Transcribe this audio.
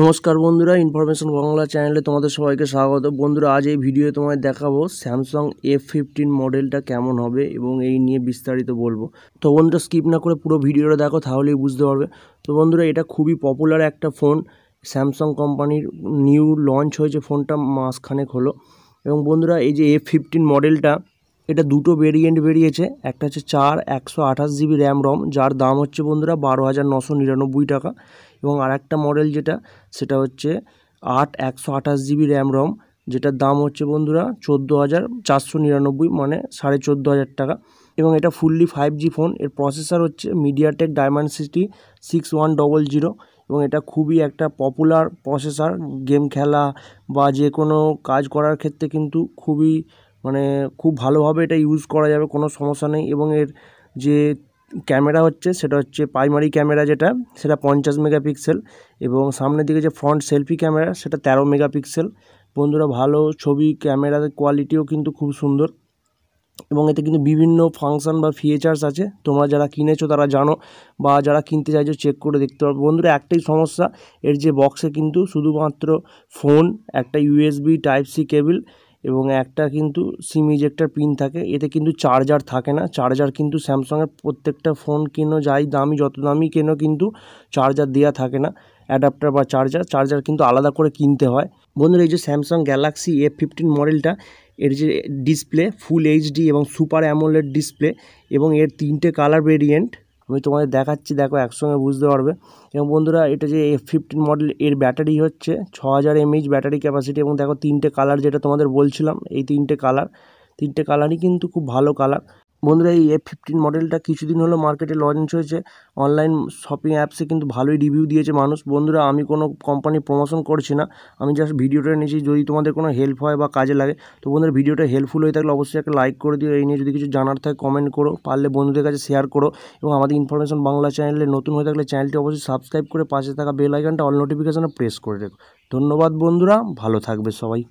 নমস্কার বন্ধুরা, ইনফরমেশন বাংলা চ্যানেলে তোমাদের সবাইকে স্বাগত। বন্ধুরা, আজ এই ভিডিওতে তোমায় দেখাবো স্যামসাং F15 মডেলটা কেমন হবে এবং এই নিয়ে বিস্তারিত বলবো। তো বন্ধুরা, স্কিপ না করে পুরো ভিডিওটা দেখো, তাহলেই বুঝতে পারবে। তো বন্ধুরা, এটা খুবই পপুলার একটা ফোন। স্যামসাং কোম্পানির নিউ লঞ্চ হয়েছে ফোনটা, মাসখানেক হলো। এবং বন্ধুরা, এই যে F15 মডেলটা, এটা দুটো ভেরিয়েন্ট বেরিয়েছে। একটা হচ্ছে 128GB র্যাম রম, যার দাম হচ্ছে বন্ধুরা 12,999 টাকা। এবং আর একটা মডেল যেটা, সেটা হচ্ছে 128GB র্যাম রম, যেটার দাম হচ্ছে বন্ধুরা 14,499, মানে 14,500 টাকা। এবং এটা ফুললি 5G ফোন। এর প্রসেসর হচ্ছে মিডিয়াটেক ডায়মেনসিটি 6100। এবং এটা খুবই একটা পপুলার প্রসেসর। গেম খেলা বা যে কোনো কাজ করার ক্ষেত্রে কিন্তু খুব ভালোভাবে এটা ইউজ করা যাবে, কোনো সমস্যা নেই। এবং এর যে ক্যামেরা হচ্ছে, সেটা হচ্ছে প্রাইমারি ক্যামেরা, যেটা সেটা 50 মেগাপিক্সেল। এবং সামনের দিকে যে ফ্রন্ট সেলফি ক্যামেরা, সেটা 13 মেগাপিক্সেল। বন্ধুরা, ভালো ছবি ক্যামেরার কোয়ালিটিও কিন্তু খুব সুন্দর। এবং এতে কিন্তু বিভিন্ন ফাংশন বা ফিচার্স আছে, তোমরা যারা কিনেছো তারা জানো, বা যারা কিনতে চাইছো চেক করে দেখতে পারো। বন্ধুরা, একটাই সমস্যা, এর যে বক্সে কিন্তু শুধুমাত্র ফোন, একটা USB Type-C কেবিল এবং একটা কিন্তু সিম ইজেক্টর পিন থাকে। এতে কিন্তু চার্জার থাকে না। চার্জার কিন্তু স্যামসাংয়ের প্রত্যেকটা ফোন কেনো, যত দামি কেনো, কিন্তু চার্জার দেওয়া থাকে না। অ্যাডাপ্টার বা চার্জার কিন্তু আলাদা করে কিনতে হয়। বন্ধুরা, এই যে স্যামসাং গ্যালাক্সি F15 মডেলটা, এর যে ডিসপ্লে ফুল HD এবং সুপার অ্যামোলেড ডিসপ্লে, এবং এর 3টে কালার ভেরিয়েন্ট আমি তোমাদের দেখাচ্ছি, দেখো একসঙ্গে বুঝতে পারবে। এবং বন্ধুরা, এটা যে F15 মডেল, এর ব্যাটারি হচ্ছে 6000 mAh ব্যাটারি ক্যাপাসিটি। এবং দেখো 3টে কালার, যেটা তোমাদের বলছিলাম, এই 3টে কালারই কিন্তু খুব ভালো কালার। বন্ধুরা, এই F15 মডেলটা কিছুদিন হলো মার্কেটে লঞ্চ হয়েছে। অনলাইন শপিং অ্যাপসে কিন্তু ভালোই রিভিউ দিয়েছে মানুষ। বন্ধুরা, আমি কোনো কোম্পানির প্রমোশন করছি না, আমি জাস্ট ভিডিওটা নিয়েছি। যদি তোমাদের কোনো হেল্প হয় বা কাজে লাগে, তো বন্ধুরা, ভিডিওটা হেল্পফুল হয়ে থাকলে অবশ্যই একটা লাইক করে দিও। এই নিয়ে যদি কিছু জানার থাকে কমেন্ট করো, পারলে বন্ধুদের কাছে শেয়ার করো। এবং আমাদের ইনফরমেশন বাংলা চ্যানেলে নতুন হয়ে থাকলে চ্যানেলটি অবশ্যই সাবস্ক্রাইব করে পাশে থাকা বেল আইকনটা অল নোটিফিকেশনে প্রেস করে রেখো। ধন্যবাদ বন্ধুরা, ভালো থাকবে সবাই।